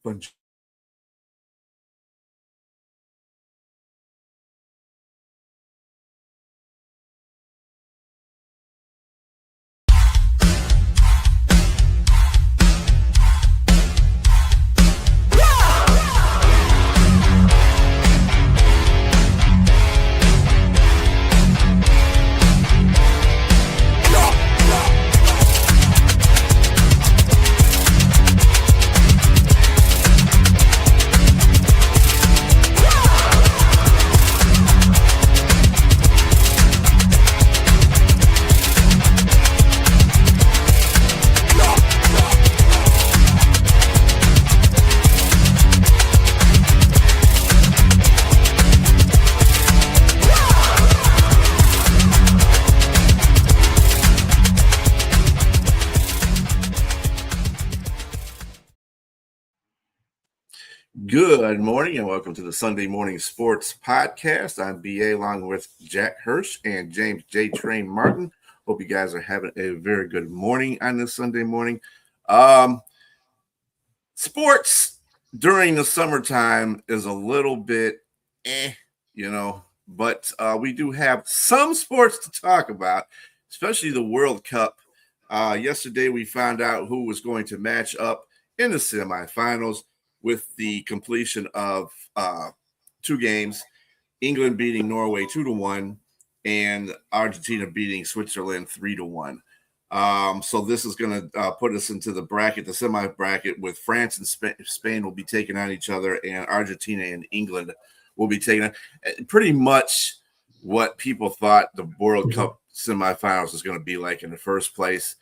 Bunch. Good morning and welcome to the Sunday Morning Sports Podcast. I'm BA along with Jack Hirsch and James J. Train Martin. Hope you guys are having a very good morning on this Sunday morning. Sports during the summertime is a little bit but we do have some sports to talk about, especially the World Cup. Yesterday we found out who was going to match up in the semifinals with the completion of two games, England beating Norway 2-1 and Argentina beating Switzerland 3-1. So this is going to put us into the bracket, the semi bracket, with France and Spain will be taking on each other, and Argentina and England will be taking on. Pretty much what people thought the World Cup semifinals was going to be like in the first place.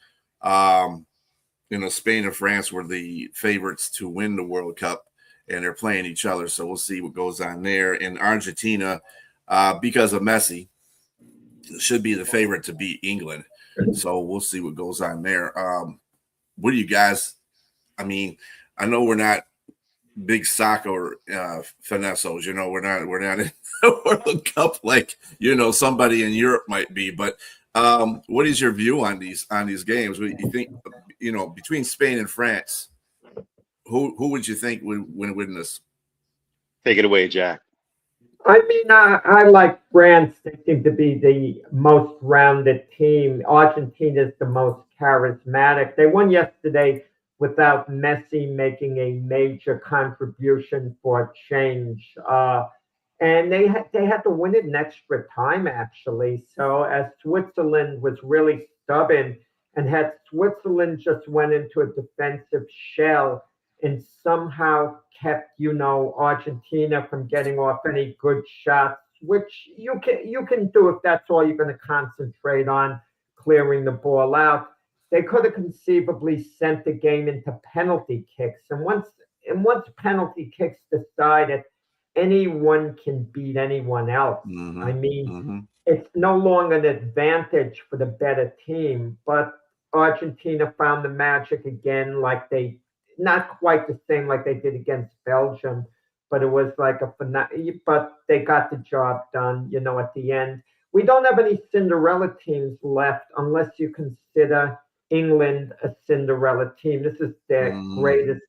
Spain and France were the favorites to win the World Cup, and they're playing each other. So we'll see what goes on there. And Argentina, because of Messi, should be the favorite to beat England. So we'll see what goes on there. What do you guys? I mean, I know we're not big soccer finessos. We're not in the World Cup like somebody in Europe might be. But what is your view on these games? What do you think? Between Spain and France, who would you think would win this? Take it away, Jack. I mean, I like France. They seem to be the most rounded team. Argentina is the most charismatic. They won yesterday without Messi making a major contribution for change. And they had to win it in extra time, actually. So as Switzerland was really stubborn, and had Switzerland just went into a defensive shell and somehow kept, Argentina from getting off any good shots, which you can do if that's all you're going to concentrate on, clearing the ball out. They could have conceivably sent the game into penalty kicks. And once penalty kicks decided, anyone can beat anyone else. Mm-hmm. I mean, it's no longer an advantage for the better team, but Argentina found the magic again, like they not quite the same like they did against Belgium, but it was like but they got the job done, at the end. We don't have any Cinderella teams left unless you consider England a Cinderella team. This is their greatest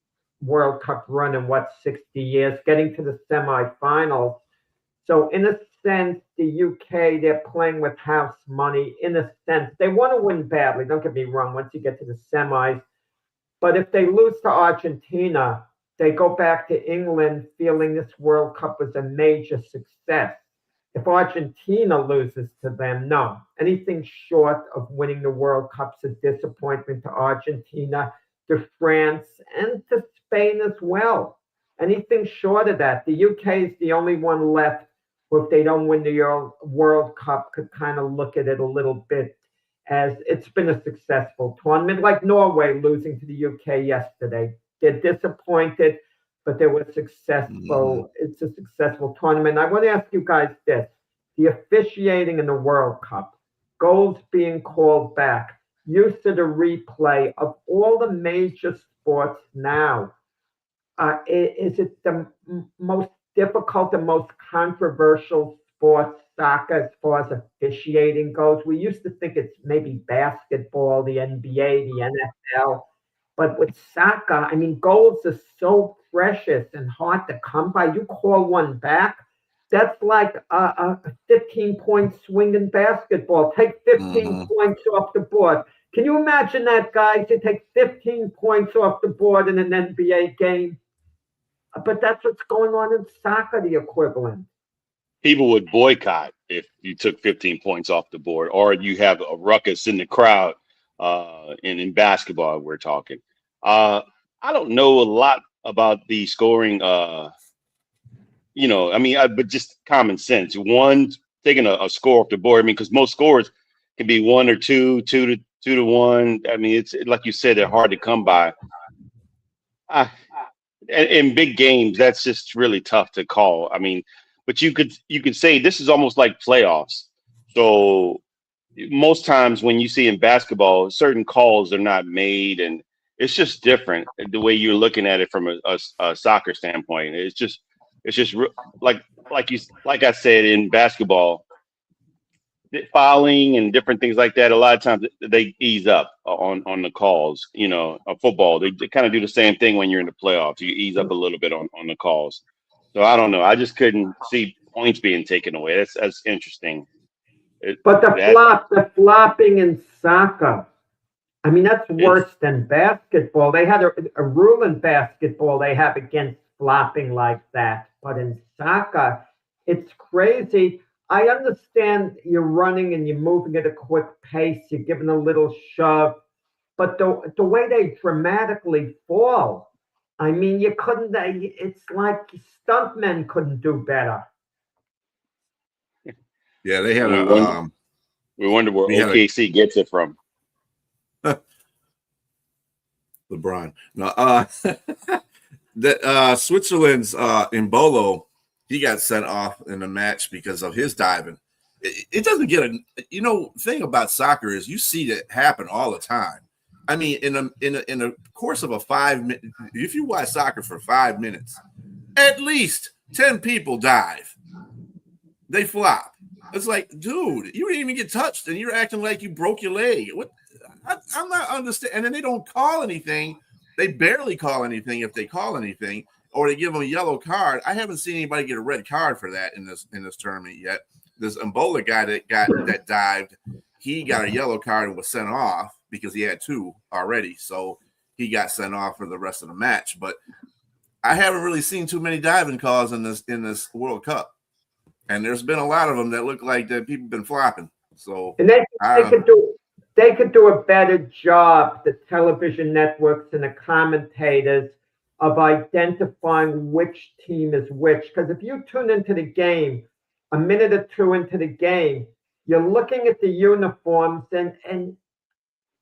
World Cup run in 60 years, getting to the semifinals. So in a sense, the UK, they're playing with house money. In a sense, they want to win badly. Don't get me wrong, once you get to the semis. But if they lose to Argentina, they go back to England feeling this World Cup was a major success. If Argentina loses to them, no. Anything short of winning the World Cup's a disappointment to Argentina, to France, and to Spain as well. Anything short of that. The UK is the only one left who, if they don't win the World Cup, could kind of look at it a little bit as it's been a successful tournament, like Norway losing to the UK yesterday. They're disappointed, but they were successful. It's a successful tournament. I want to ask you guys this. The officiating in the World Cup, goals being called back, use of the replay of all the major sports now, is it the most difficult and most controversial sports, soccer, as far as officiating goes? We used to think it's maybe basketball, the NBA, the NFL. But with soccer, I mean, goals are so precious and hard to come by. You call one back, that's like a 15-point swing in basketball. Take 15 Mhm. points off the board. Can you imagine that, guys? You take 15 points off the board in an NBA game. But that's what's going on in soccer, the equivalent. People would boycott if you took 15 points off the board, or you have a ruckus in the crowd. In basketball, we're talking. I don't know a lot about the scoring. I mean, but just common sense. One, taking a score off the board. I mean, because most scores can be 1 or 2, 2-1. I mean, it's like you said, they're hard to come by. In big games, that's just really tough to call. I mean, but you could say this is almost like playoffs. So most times when you see in basketball, certain calls are not made, and it's just different the way you're looking at it from a soccer standpoint. Like I said, in basketball, fouling and different things like that. A lot of times they ease up on the calls. Football, they kind of do the same thing when you're in the playoffs. You ease up a little bit on the calls. So I don't know. I just couldn't see points being taken away. That's interesting. But the flopping in soccer, I mean, that's worse than basketball. They had a rule in basketball they have against flopping like that. But in soccer, it's crazy. I understand you're running and you're moving at a quick pace, you're giving a little shove, but the way they dramatically fall, I mean, you couldn't, it's like stuntmen couldn't do better. Yeah, they had we wonder where OKC gets it from. LeBron. No, Switzerland's Embolo, he got sent off in the match because of his diving. It doesn't get thing about soccer is you see that happen all the time. I mean, in a course of a 5 minute, if you watch soccer for 5 minutes, at least 10 people dive. They flop. It's like, dude, you didn't even get touched, and you're acting like you broke your leg. What? I'm not understanding. And then they don't call anything. They barely call anything if they call anything, or they give them a yellow card. I haven't seen anybody get a red card for that in this tournament yet. This Embolo guy that dived, he got a yellow card and was sent off because he had 2 already. So he got sent off for the rest of the match. But I haven't really seen too many diving calls in this World Cup. And there's been a lot of them that look like that people have been flopping. So and they could do a better job, the television networks and the commentators, of identifying which team is which. Because if you tune into the game, a minute or 2 into the game, you're looking at the uniforms, and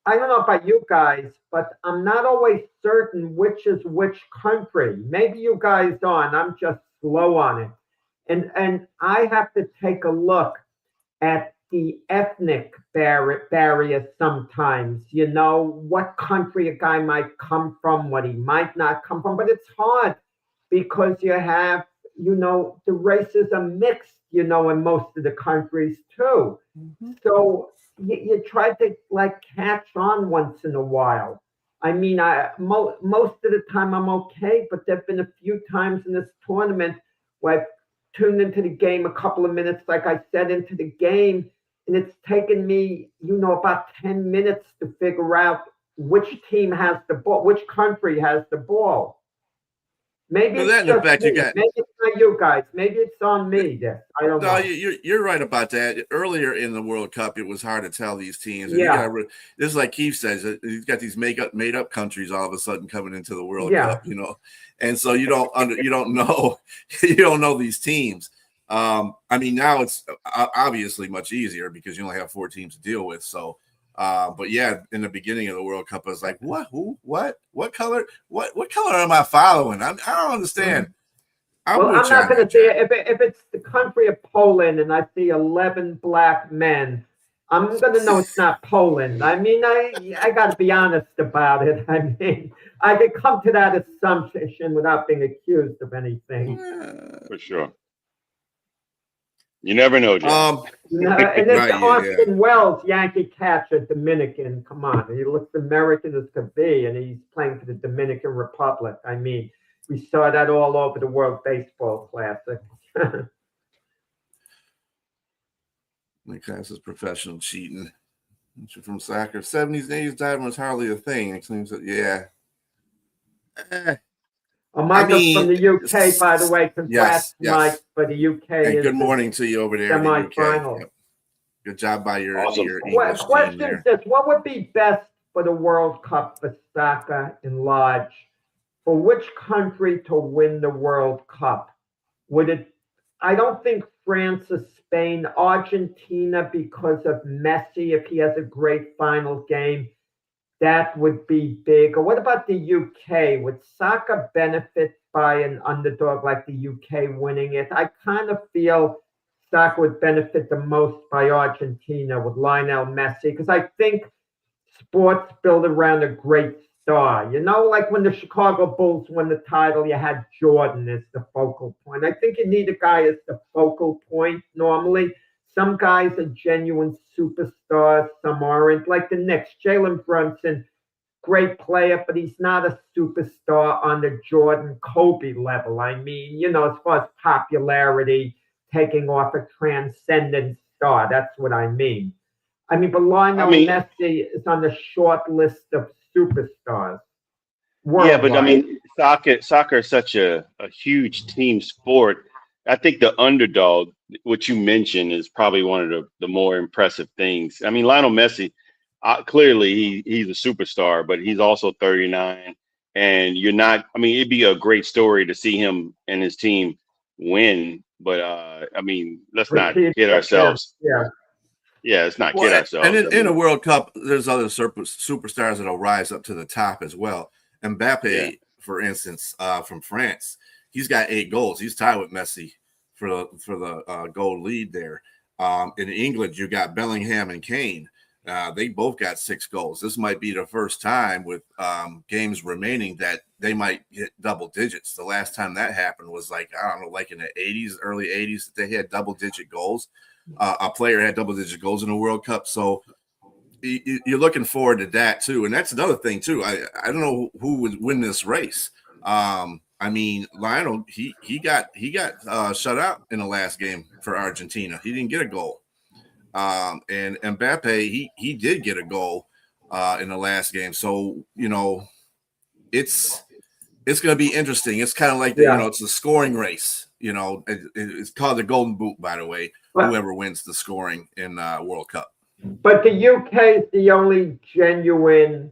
I don't know about you guys, but I'm not always certain which is which country. Maybe you guys are, and I'm just slow on it. And I have to take a look at the ethnic barrier sometimes, what country a guy might come from, what he might not come from. But it's hard because you have, the races are mixed, in most of the countries too. Mm-hmm. So you try to catch on once in a while. I mean, most of the time I'm okay, but there've been a few times in this tournament where I've tuned into the game a couple of minutes, like I said, into the game, and it's taken me, about 10 minutes to figure out which team has the ball, which country has the ball. Maybe it's just me. Maybe it's not you guys. Maybe it's on me. I don't know. You're right about that. Earlier in the World Cup, it was hard to tell these teams. And this is like Keith says. He's got these made up countries all of a sudden coming into the World Cup. And so you don't know you don't know these teams. I mean, now it's obviously much easier because you only have 4 teams to deal with. So. But yeah, in the beginning of the World Cup, I was like, what, who, what color, what color am I following? I don't understand. I'm not going to say if it's the country of Poland and I see 11 black men, I'm going to know it's not Poland. I mean, I got to be honest about it. I mean, I could come to that assumption without being accused of anything. For sure. You never know, John. And it's Right, yeah, Austin Wells, Yankee catcher, Dominican. Come on, he looks American as could be, and he's playing for the Dominican Republic. I mean, we saw that all over the World Baseball Classic. My class is professional cheating. From soccer, 70s, 80s, diving was hardly a thing. It seems that, yeah. Michael's from the UK, by the way. Congrats, yes. Mike, for the UK. And good morning to you over there in the UK. Semi-final. Yep. Good job by your English Question team there. is, what would be best for the World Cup for soccer in large? For which country to win the World Cup? Would it? I don't think France or Spain, Argentina, because of Messi, if he has a great final game, that would be big. Or what about the UK? Would soccer benefit by an underdog like the UK winning it? I kind of feel soccer would benefit the most by Argentina with Lionel Messi, because I think sports build around a great star. You know, like when the Chicago Bulls won the title, you had Jordan as the focal point. I think you need a guy as the focal point normally. Some guys are genuine superstars, some aren't. Like the Knicks, Jalen Brunson, great player, but he's not a superstar on the Jordan Kobe level. I mean, you know, as far as popularity, taking off a transcendent star, that's what I mean. I mean, but Lionel Messi is on the short list of superstars. Worldwide. Yeah, but I mean, soccer is such a huge team sport. I think the underdog, what you mentioned, is probably one of the more impressive things. I mean, Lionel Messi, clearly he's a superstar, but he's also 39. And you're not, I mean, it'd be a great story to see him and his team win. But, I mean, let's not kid ourselves. Yeah, let's not kid ourselves. And in a World Cup, there's other superstars that'll rise up to the top as well. Mbappe, for instance, from France, he's got 8 goals. He's tied with Messi for the goal lead there. In England, you got Bellingham and Kane. They both got 6 goals. This might be the first time with games remaining that they might hit double digits. The last time that happened was like in the 80s, early 80s, that they had double-digit goals. A player had double-digit goals in the World Cup. So you're looking forward to that too. And that's another thing too. I don't know who would win this race. I mean, Lionel, he got shut out in the last game for Argentina. He didn't get a goal. And Mbappe, he did get a goal in the last game. So, you know, it's going to be interesting. It's kind of like it's a scoring race. You know, it's called the Golden Boot, by the way. Whoever wins the scoring in World Cup. But the UK is the only genuine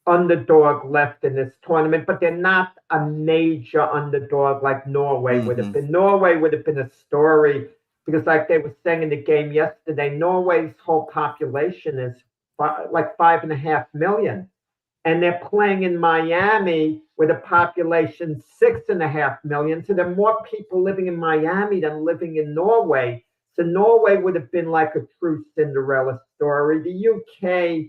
underdog left in this tournament, but they're not a major underdog like Norway would have been. Norway would have been a story because, like they were saying in the game yesterday, Norway's whole population is like 5.5 million. And they're playing in Miami with a population 6.5 million. So there are more people living in Miami than living in Norway. So Norway would have been like a true Cinderella story. The UK,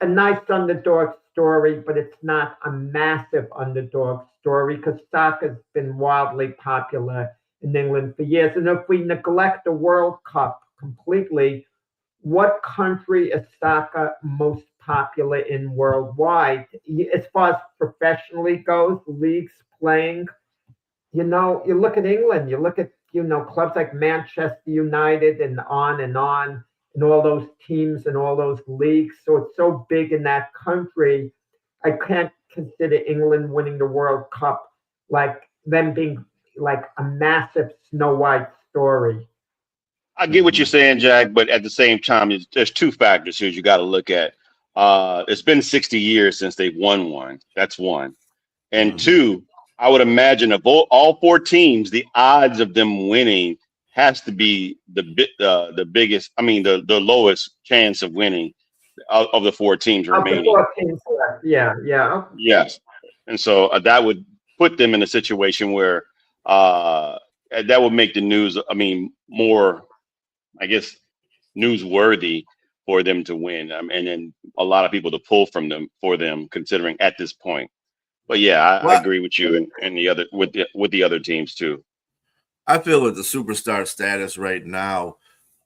a nice underdog story, but it's not a massive underdog story because soccer's been wildly popular in England for years. And if we neglect the World Cup completely, what country is soccer most popular in worldwide? As far as professionally goes, leagues playing, you know, you look at England, you look at, you know, clubs like Manchester United and on, and all those teams and all those leagues. So it's so big in that country. I can't consider England winning the World Cup like them being like a massive Snow White story. I get what you're saying, Jack, but at the same time, there's 2 factors here you got to look at. It's been 60 years since they've won one. That's one. And 2, I would imagine of all 4 teams, the odds of them winning has to be the biggest. I mean, the lowest chance of winning of the 4 teams remaining. Of the 4 teams, yeah. Yes, and so that would put them in a situation where that would make the news. I mean, more, I guess, newsworthy for them to win, and then a lot of people to pull from them for them, considering at this point. But yeah, I agree with you and the other with the other teams too. I feel that the superstar status right now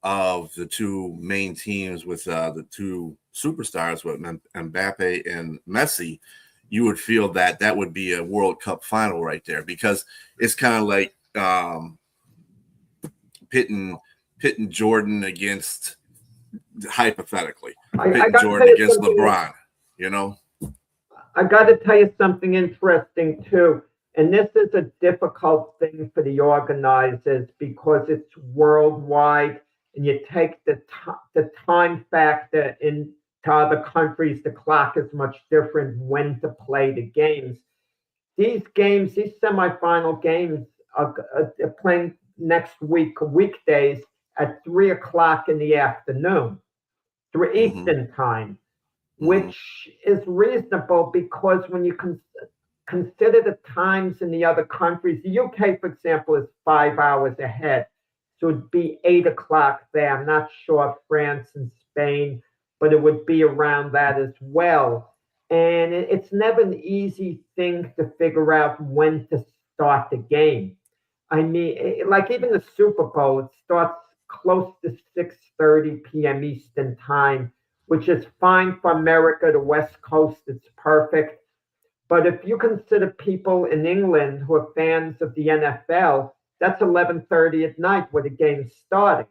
of the two main teams with the two superstars with Mbappe and Messi, you would feel that that would be a World Cup final right there, because it's kind of like pitting Jordan against, hypothetically, pitting Jordan against LeBron, you know? I got to tell you something interesting too. And this is a difficult thing for the organizers because it's worldwide, and you take the time factor into other countries. The clock is much different when to play the games. These games, these semifinal games, are playing next week, weekdays at 3 o'clock in the afternoon, through Eastern time, which is reasonable because when you consider the times in the other countries, the UK, for example, is 5 hours ahead. So it'd be 8 o'clock there. I'm not sure France and Spain, but it would be around that as well. And it's never an easy thing to figure out when to start the game. I mean, like even the Super Bowl, it starts close to 6:30 p.m. Eastern time, which is fine for America, the West Coast, it's perfect. But if you consider people in England who are fans of the NFL, that's 11:30 at night where the game's starting.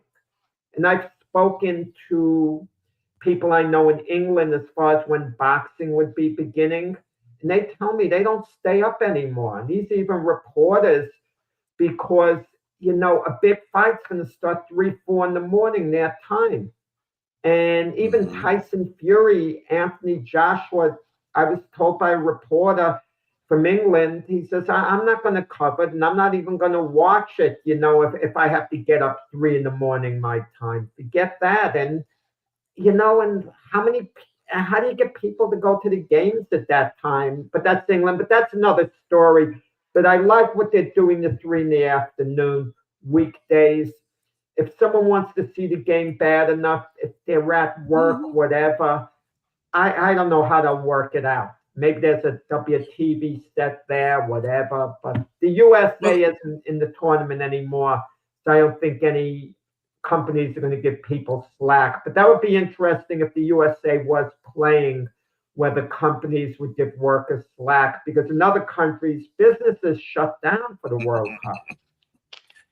And I've spoken to people I know in England as far as when boxing would be beginning, and they tell me they don't stay up anymore. And these even reporters, because a big fight's going to start 3, 4 in the morning their time. And even Tyson Fury, Anthony Joshua, I was told by a reporter from England, he says, I'm not going to cover it, and I'm not even going to watch it, if I have to get up 3 in the morning my time. Forget that. And, and how do you get people to go to the games at that time? But that's England, but that's another story. But I like what they're doing the 3 in the afternoon, weekdays. If someone wants to see the game bad enough, if they're at work, whatever, I don't know how to work it out. Maybe there'll be a TV set there, whatever. But the USA isn't in the tournament anymore, so I don't think any companies are going to give people slack. But that would be interesting if the USA was playing, whether companies would give workers slack, because in other countries, businesses shut down for the World Cup.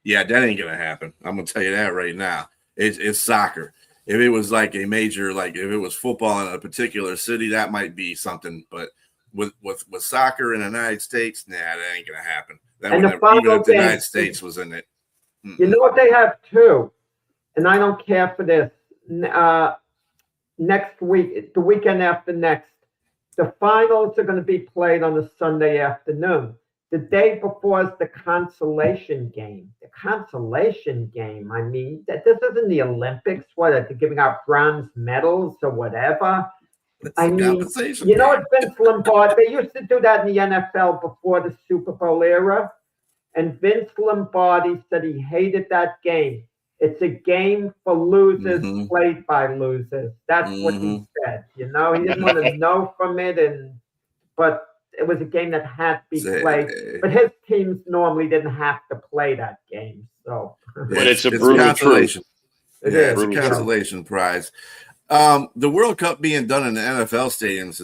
Yeah, that ain't going to happen. I'm going to tell you that right now. It's soccer. If it was like a major, like if it was football in a particular city, that might be something. But with soccer in the United States, that ain't going to happen. That would never, even if the United States was in it. You know what they have too? And I don't care for this. Next week, the weekend after next, the finals are going to be played on a Sunday afternoon. The day before is the consolation game. The consolation game, I mean, this isn't the Olympics, they're giving out bronze medals or whatever. I mean, it's Vince Lombardi, they used to do that in the NFL before the Super Bowl era. And Vince Lombardi said he hated that game. It's a game for losers, played by losers. That's what he said. He didn't want to know from it, but it was a game that had to be played. But his teams normally didn't have to play that game. So, but it's a brutal consolation. It's a consolation prize. The World Cup being done in the NFL stadiums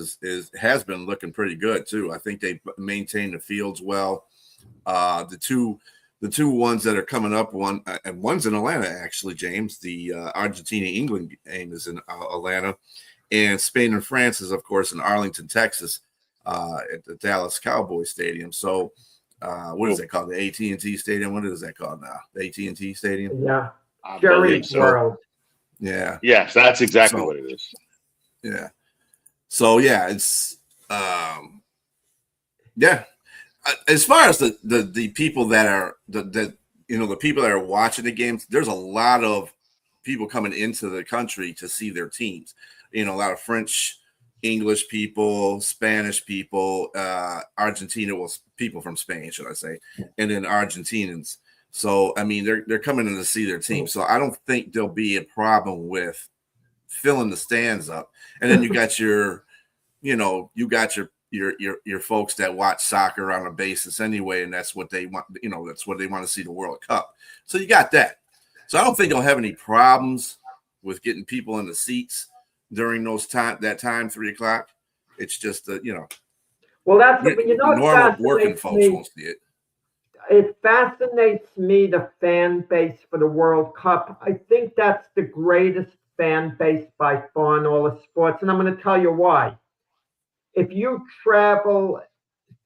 has been looking pretty good too. I think they maintain the fields well. The two ones that are coming up, one's in Atlanta actually, James. The Argentina-England game is in Atlanta, and Spain and France is of course in Arlington, Texas, at the Dallas Cowboys Stadium. So, what is that called? The AT&T Stadium. What is that called now? The AT&T Stadium. Yeah, Jerry's World. Yeah. Yes, that's exactly what it is. Yeah. So yeah, it's yeah. As far as the people that are the people that are watching the games, there's a lot of people coming into the country to see their teams. A lot of French, English people, Spanish people, Argentina, people from Spain, should I say, and then Argentinians. So I mean, they're coming in to see their team. So I don't think there'll be a problem with filling the stands up. And then you got your your folks that watch soccer on a basis anyway, and that's what they want. That's what they want to see, the World Cup. So you got that. So I don't think they'll have any problems with getting people in the seats during that time, 3:00. It's just Well, that's normal working folks won't see it. It fascinates me, the fan base for the World Cup. I think that's the greatest fan base by far in all the sports, and I'm going to tell you why. If you travel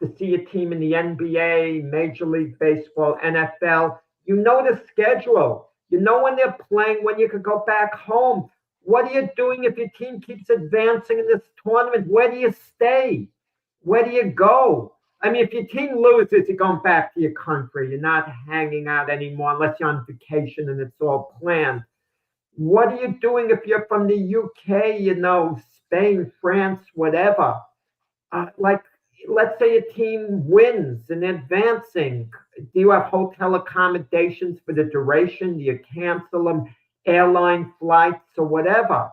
to see a team in the NBA, Major League Baseball, NFL, you know the schedule. You know when they're playing, when you can go back home. What are you doing if your team keeps advancing in this tournament? Where do you stay? Where do you go? I mean, if your team loses, you're going back to your country. You're not hanging out anymore unless you're on vacation and it's all planned. What are you doing if you're from the UK, Spain, France, whatever? Like, let's say a team wins and advancing. Do you have hotel accommodations for the duration? Do you cancel them, airline flights or whatever?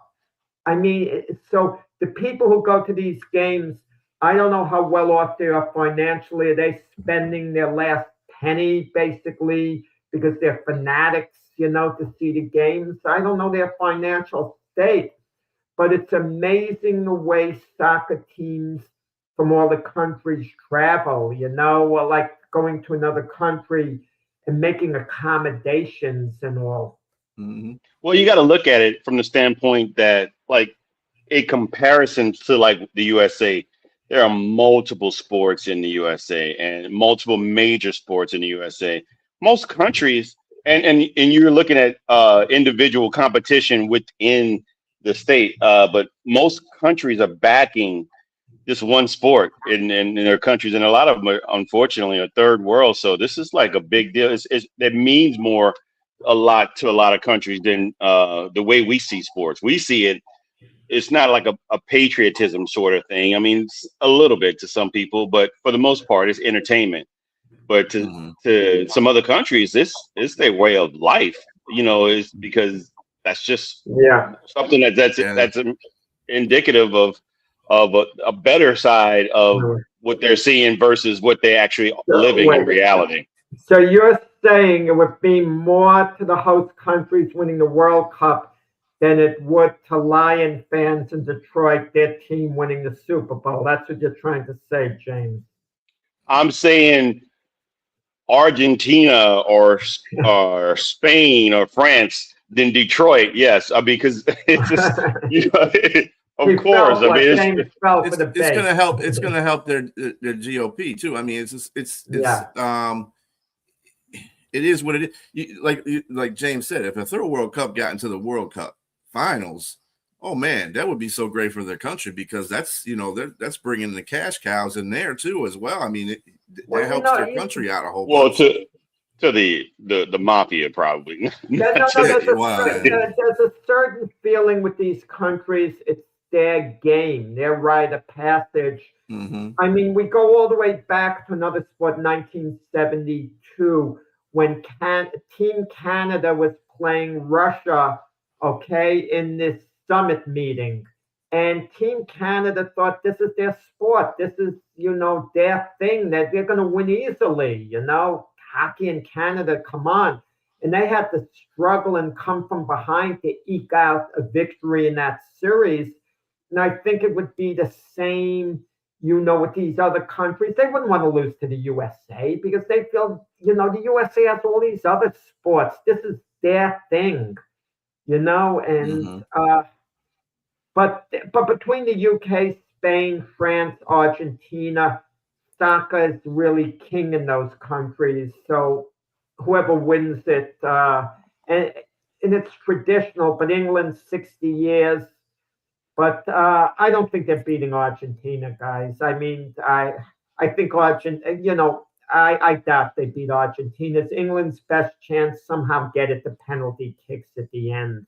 I mean, so the people who go to these games, I don't know how well off they are financially. Are they spending their last penny basically because they're fanatics, to see the games? I don't know their financial state, but it's amazing the way soccer teams from all the countries travel, or like going to another country and making accommodations and all. Mm-hmm. Well, you got to look at it from the standpoint that, like, a comparison to like the USA, there are multiple sports in the USA and multiple major sports in the USA. Most countries, and you're looking at individual competition within the state, but most countries are backing just one sport in their countries, and a lot of them are, unfortunately, are third world. So this is like a big deal. That means a lot to a lot of countries than the way we see sports. We see it. It's not like a patriotism sort of thing. I mean, it's a little bit to some people, but for the most part, it's entertainment. But to some other countries, this is their way of life. Is because that's just something that's indicative of a better side of what they're seeing versus what they actually living in reality. So you're saying it would be more to the host countries winning the World Cup than it would to Lion fans in Detroit, their team winning the Super Bowl. That's what you're trying to say, James. I'm saying Argentina or Spain or France than Detroit. Yes, I mean, because it's just, of course. I mean, it's going to help. It's going to help their GOP too. I mean, it is what it is. Like James said, if a third World Cup got into the World Cup finals, oh man, that would be so great for their country, because that's that's bringing the cash cows in there too as well. I mean, that helps their country out a whole bunch. To the mafia probably. There's a certain feeling with these countries. It's their game, their rite of passage. Mm-hmm. I mean, we go all the way back to another sport, 1972, when Team Canada was playing Russia, in this summit meeting. And Team Canada thought this is their sport. This is, their thing, that they're going to win easily, Hockey in Canada, come on. And they had to struggle and come from behind to eke out a victory in that series. And I think it would be the same, with these other countries. They wouldn't want to lose to the USA because they feel, the USA has all these other sports. This is their thing, and but between the UK, Spain, France, Argentina, soccer is really king in those countries. So whoever wins it, and it's traditional, but England's 60 years. But I don't think they're beating Argentina, guys. I mean, I think Argentina, I doubt they beat Argentina. It's England's best chance, somehow get it to penalty kicks at the end.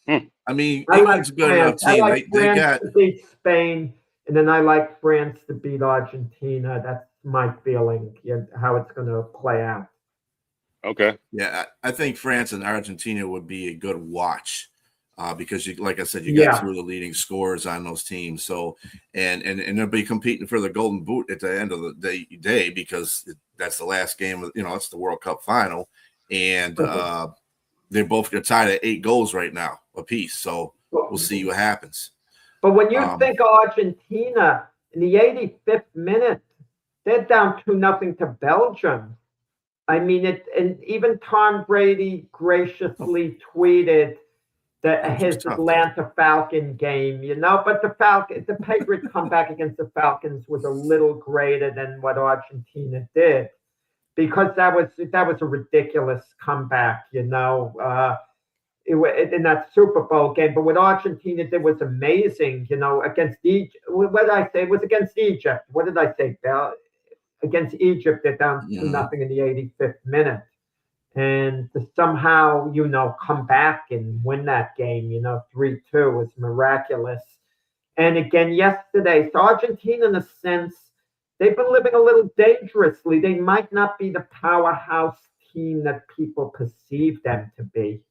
I mean, England's a good enough team. I like France to beat Spain, and then I like France to beat Argentina. That's my feeling, how it's going to play out. Okay. Yeah, I think France and Argentina would be a good watch. because like I said, you got Yeah. two of the leading scorers on those teams. So, and they'll be competing for the Golden Boot at the end of the day because that's the last game. It's the World Cup final, and they're both tied at 8 goals right now apiece. So we'll see what happens. But when you think of Argentina in the 85th minute, they're down 2-0 to Belgium. I mean, and even Tom Brady graciously tweeted that his Atlanta Falcon game, but the Patriots comeback against the Falcons was a little greater than what Argentina did, because that was a ridiculous comeback, in that Super Bowl game. But what Argentina did was amazing, against Egypt. What did I say? It was against Egypt. What did I say, Bell? Against Egypt, they're down 2-0 in the 85th minute. And to somehow, come back and win that game, 3-2 was miraculous. And again, yesterday, so Argentina, in a sense, they've been living a little dangerously. They might not be the powerhouse team that people perceive them to be.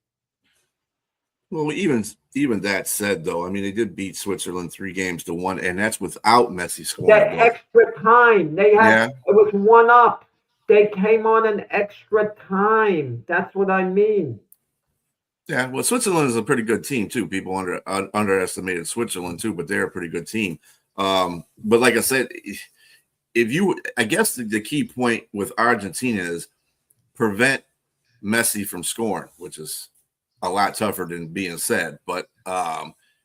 Well, even that said, though, I mean, they did beat Switzerland 3-1, and that's without Messi scoring. That extra time, they had it was 1-1. They came on an extra time. That's what I mean. Yeah, well, Switzerland is a pretty good team too. People underestimated Switzerland too, but they're a pretty good team. But like I said, I guess the key point with Argentina is prevent Messi from scoring, which is a lot tougher than being said. But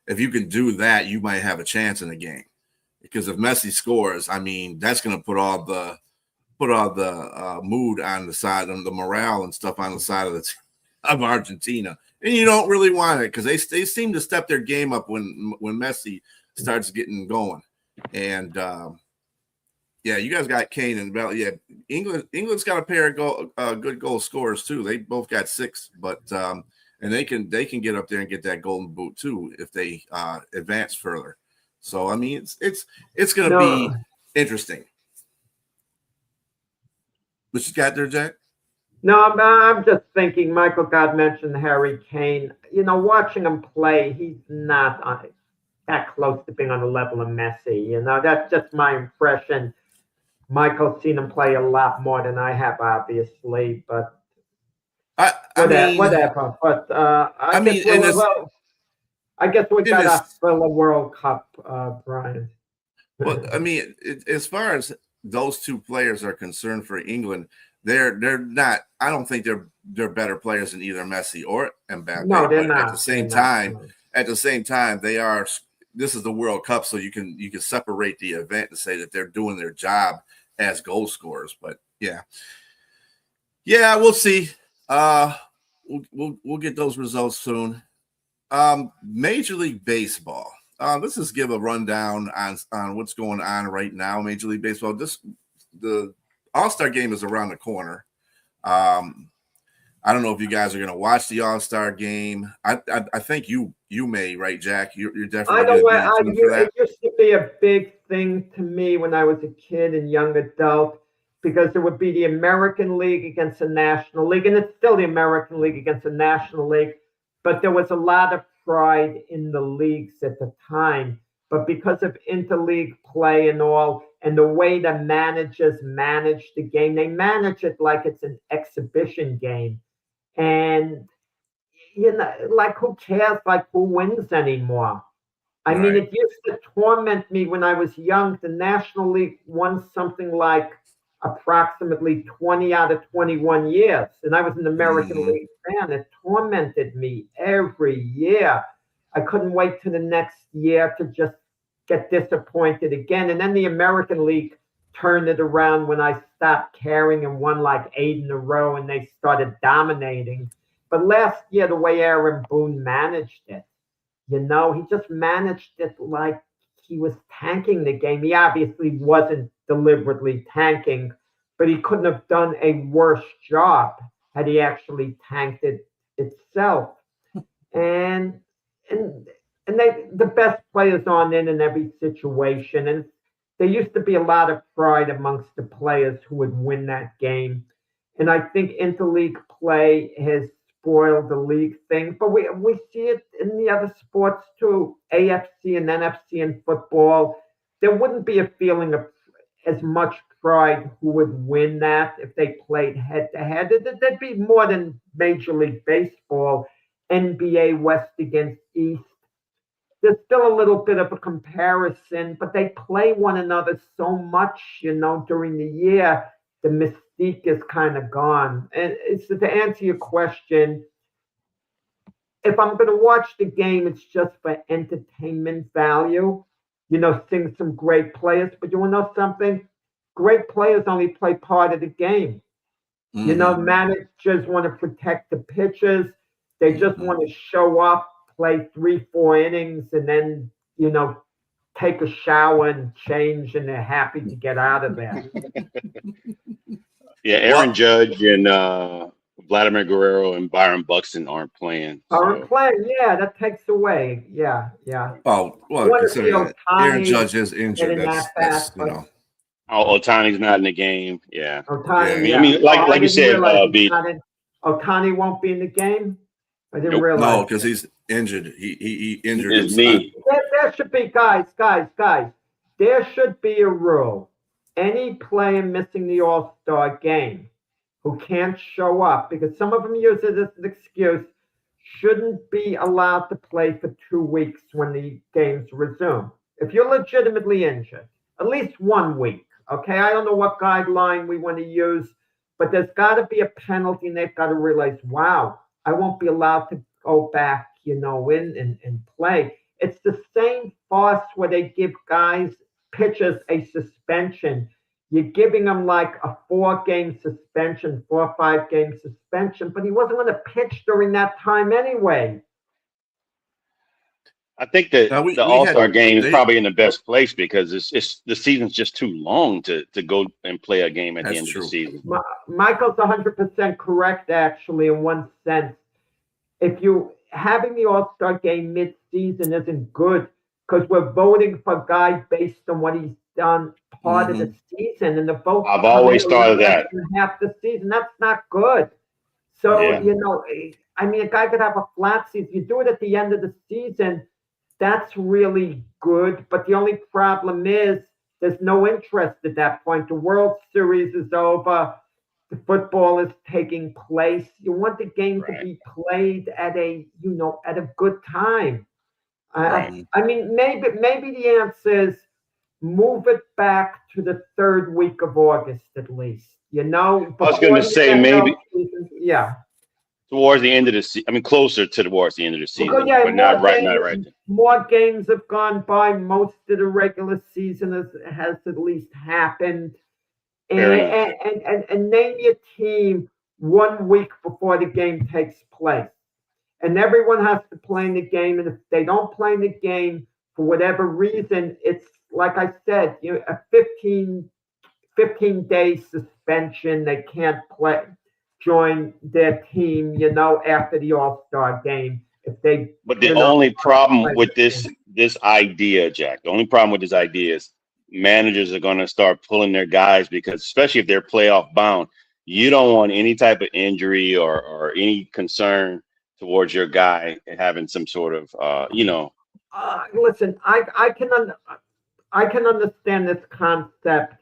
if you can do that, you might have a chance in the game. Because if Messi scores, I mean, that's going to put all the mood on the side and the morale and stuff on the side of Argentina, and you don't really want it because they seem to step their game up when Messi starts getting going. And you guys got Kane and Bell. Yeah, England's got a pair of good goal scorers too. They both got 6, but and they can get up there and get that Golden Boot too if they advance further. So I mean, it's going to be interesting. What you got there, Jack? No, I'm just thinking. Michael God mentioned Harry Kane. Watching him play, he's not that close to being on the level of Messi. That's just my impression. Michael's seen him play a lot more than I have, obviously, but whatever. But I guess we got to fill a World Cup, Brian. Well, I mean, as far as those two players are concerned for England, they're not. I don't think they're better players than either Messi or Mbappe. No, they're not. At the same time, they are. This is the World Cup, so you can separate the event and say that they're doing their job as goal scorers. But yeah, we'll see. We'll get those results soon. Major League Baseball. Let's just give a rundown on what's going on right now. Major League Baseball. The All-Star game is around the corner. I don't know if you guys are going to watch the All-Star game. I think you may, right, Jack? You're definitely. I know it used to be a big thing to me when I was a kid and young adult, because there would be the American League against the National League, and it's still the American League against the National League, but there was a lot of pride in the leagues at the time. But because of interleague play and all, and the way the managers manage the game, they manage it like it's an exhibition game. And, like, who cares, like, who wins anymore? I mean, it used to torment me when I was young. The National League won something like approximately 20 out of 21 years. And I was an American League fan. It tormented me every year. I couldn't wait till the next year to just get disappointed again. And then the American League turned it around when I stopped caring and won like 8 in a row and they started dominating. But last year, the way Aaron Boone managed it, he just managed it like he was tanking the game. He obviously wasn't deliberately tanking, but he couldn't have done a worse job had he actually tanked it itself. And the best players on in every situation. And there used to be a lot of pride amongst the players who would win that game. And I think interleague play has spoil the league thing, but we see it in the other sports too, AFC and NFC in football. There wouldn't be a feeling of as much pride who would win that if they played head to head. There'd be more than Major League Baseball, NBA West against East. There's still a little bit of a comparison, but they play one another so much, during the year, the mystique is kind of gone. And it's to answer your question, if I'm going to watch the game, it's just for entertainment value, seeing some great players. But you want to know something? Great players only play part of the game. Managers want to protect the pitchers. They just want to show up, play 3-4 innings, and then, take a shower and change, and they're happy to get out of there. Yeah, Aaron Judge and Vladimir Guerrero and Byron Buxton aren't playing. Yeah, that takes away. Yeah. Oh, well, considering Aaron Judge is injured, that's Ohtani's not in the game. Yeah. Ohtani, I mean, like you said, Ohtani won't be in the game. I didn't realize. No, because he's injured. He injured his knee. There should be, guys. There should be a rule. Any player missing the All-Star game who can't show up, because some of them use it as an excuse, shouldn't be allowed to play for 2 weeks when the games resume. If you're legitimately injured, at least 1 week. Okay, I don't know what guideline we want to use, but there's got to be a penalty, and they've got to realize, wow, I won't be allowed to go back, in and play. It's the same farce where they give pitchers a suspension. You're giving him like a 4-game suspension, 4 or 5-game suspension, but he wasn't going to pitch during that time anyway. I think that the All-Star game is probably in the best place because it's the season's just too long to go and play a game at the end of the season. Michael's 100% correct, actually, in one sense. If you having the All-Star game mid-season isn't good because we're voting for guys based on what he's done part of the season, and the vote. I've always thought of that. Half the season, that's not good. So I mean, a guy could have a flat season. You do it at the end of the season. That's really good, but the only problem is there's no interest at that point. The World Series is over. The football is taking place. You want the game to be played at a good time. I mean, maybe the answer is move it back to the 3rd week of August at least. I was going to say maybe. Yeah. Towards the end of the season, I mean, closer towards the end of the season, but not right. More games have gone by. Most of the regular season has at least happened. And name your team 1 week before the game takes place. And everyone has to play in the game. And if they don't play in the game for whatever reason, it's like I said, a 15-day suspension. They can't join their team, after the All-Star game. But the only problem with this idea, Jack, the only problem with this idea is managers are going to start pulling their guys because, especially if they're playoff bound, you don't want any type of injury or any concern towards your guy having some sort of, Listen, I can understand this concept.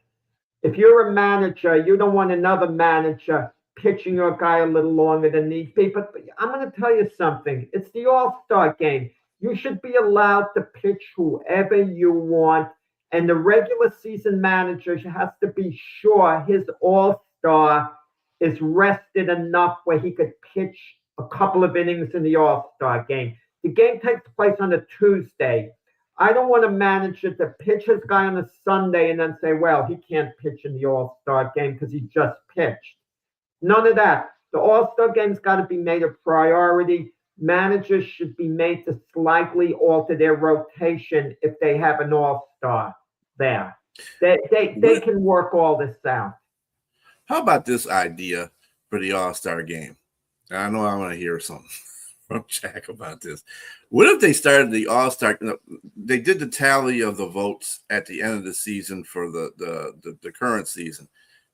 If you're a manager, you don't want another manager pitching your guy a little longer than need be. But I'm going to tell you something. It's the All-Star game. You should be allowed to pitch whoever you want. And the regular season manager has to be sure his All-Star is rested enough where he could pitch a couple of innings in the All-Star game. The game takes place on a Tuesday. I don't want a manager to pitch his guy on a Sunday and then say, well, he can't pitch in the All-Star game because he just pitched. None of that. The All-Star game's got to be made a priority. Managers should be made to slightly alter their rotation if they have an All-Star there. They can work all this out. How about this idea for the All-Star game? I know I want to hear something from Jack about this. What if they started the All-Star? They did the tally of the votes at the end of the season for the current season.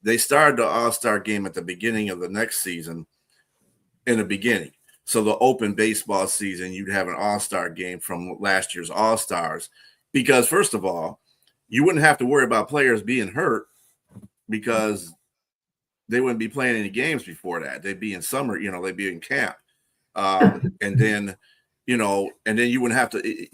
They started the All-Star game at the beginning of the next season, in the beginning. So the open baseball season, you'd have an all-star game from last year's all-stars, because first of all, you wouldn't have to worry about players being hurt because they wouldn't be playing any games before that. They'd be in summer, they'd be in camp. And then you wouldn't have to,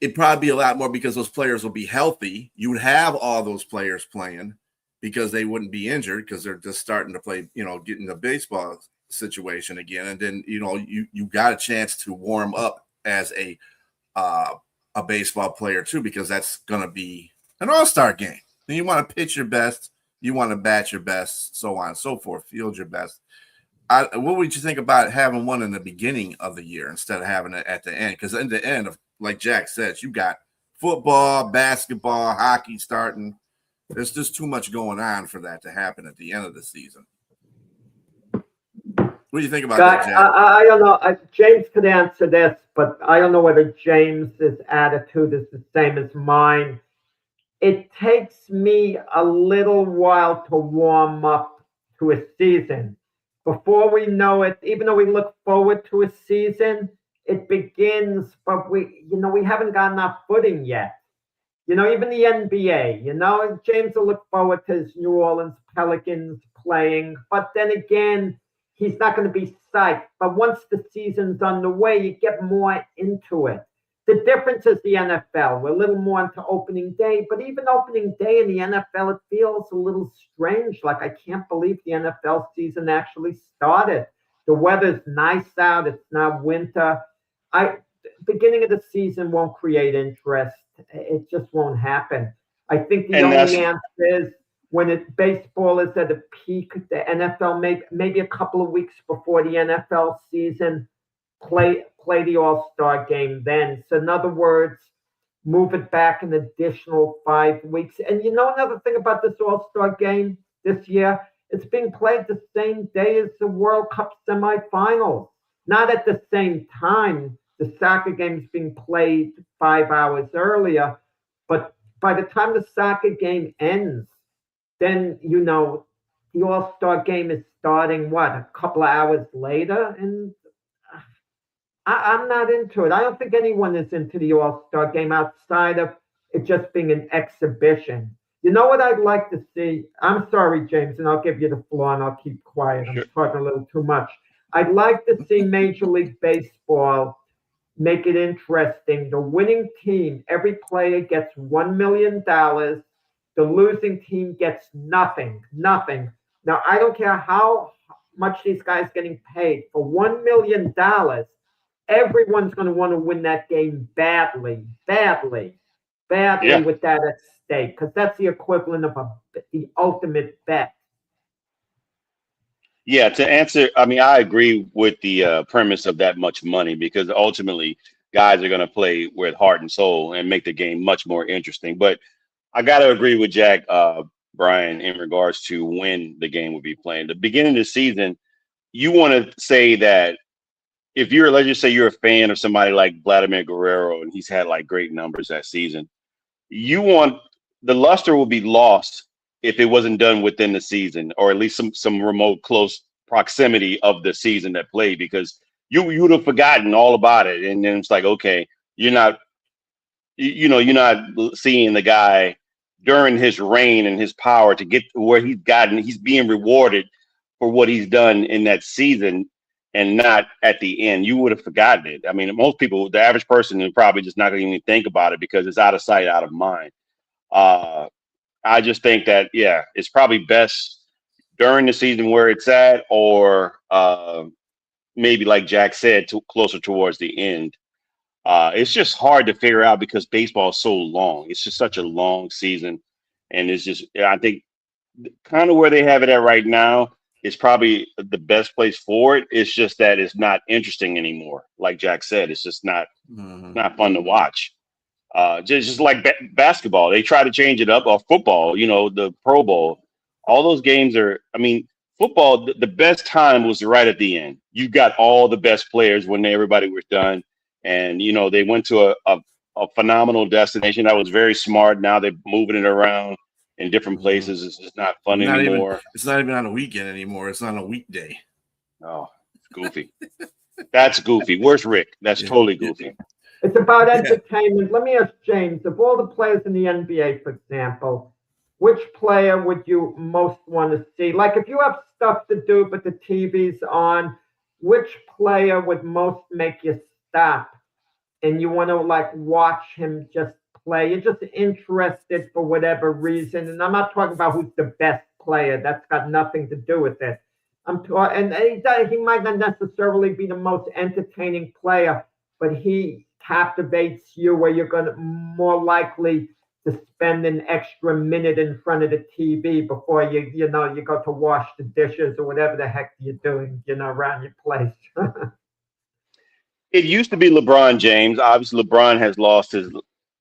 it'd probably be a lot more because those players will be healthy. You would have all those players playing because they wouldn't be injured because they're just starting to play, getting the baseball situation again. And then, you got a chance to warm up as a baseball player too, because that's going to be an all-star game. Then you want to pitch your best, you want to bat your best, so on and so forth, field your best. What would you think about having one in the beginning of the year instead of having it at the end? Because in the end, like Jack says, you got football, basketball, hockey starting. There's just too much going on for that to happen at the end of the season. What do you think about that, Jack? I don't know. James could answer this, but I don't know whether James's attitude is the same as mine. It takes me a little while to warm up to a season. Before we know it, even though we look forward to a season, it begins, but we haven't gotten our footing yet. Even the NBA, James will look forward to his New Orleans Pelicans playing, but then again, he's not going to be psyched. But once the season's underway, you get more into it. The difference is the NFL. We're a little more into opening day, but even opening day in the NFL, it feels a little strange. Like, I can't believe the NFL season actually started. The weather's nice out. It's not winter. Beginning of the season won't create interest. It just won't happen. I think the only answer is when baseball is at a peak, the NFL maybe a couple of weeks before the NFL season, play the All-Star game then. So in other words, move it back an additional 5 weeks. And another thing about this All-Star game this year, it's being played the same day as the World Cup semifinals. Not at the same time. The soccer game is being played 5 hours earlier, but by the time the soccer game ends, then, the All-Star game is starting, a couple of hours later? And I'm not into it. I don't think anyone is into the All-Star game outside of it just being an exhibition. You know what I'd like to see? I'm sorry, James, and I'll give you the floor and I'll keep quiet. I'm talking a little too much. I'd like to see Major League Baseball make it interesting. The winning team, every player gets $1 million. The losing team gets nothing. Now, I don't care how much these guys getting paid. For $1 million, everyone's going to want to win that game badly with that at stake, because that's the equivalent of the ultimate bet. Yeah, to answer, I agree with the premise of that much money, because ultimately guys are going to play with heart and soul and make the game much more interesting. But I got to agree with Jack, Brian, in regards to when the game will be playing. The beginning of the season, you want to say that if let's just say you're a fan of somebody like Vladimir Guerrero and he's had like great numbers that season, the luster will be lost if it wasn't done within the season, or at least some remote close proximity of the season that played, because you would have forgotten all about it. And then it's like, okay, you're not seeing the guy during his reign and his power to get where he's gotten. He's being rewarded for what he's done in that season and not at the end. You would have forgotten it. Most people, the average person, is probably just not going to even think about it because it's out of sight, out of mind. I just think that, it's probably best during the season where it's at, or maybe like Jack said, closer towards the end. It's just hard to figure out because baseball is so long. It's just such a long season. And it's just, I think kind of where they have it at right now is probably the best place for it. It's just that it's not interesting anymore. Like Jack said, it's just not fun to watch. Just like basketball, they try to change it up, or football, the Pro Bowl. All those games are, football, the best time was right at the end. You got all the best players when everybody was done. And, they went to a phenomenal destination. That was very smart. Now they're moving it around in different places. It's just not fun anymore. It's not even on a weekend anymore. It's on a weekday. Oh, it's goofy. That's goofy. Where's Rick? That's totally goofy. It's about entertainment. Let me ask James, of all the players in the NBA, for example, which player would you most want to see? Like if you have stuff to do, but the TV's on, which player would most make you stop and you want to like watch him just play? You're just interested for whatever reason. And I'm not talking about who's the best player. That's got nothing to do with it. I'm talking, and he might not necessarily be the most entertaining player, but he captivates you where you're going to more likely to spend an extra minute in front of the TV before you go to wash the dishes or whatever the heck you're doing, around your place. It used to be LeBron James. Obviously, LeBron has lost his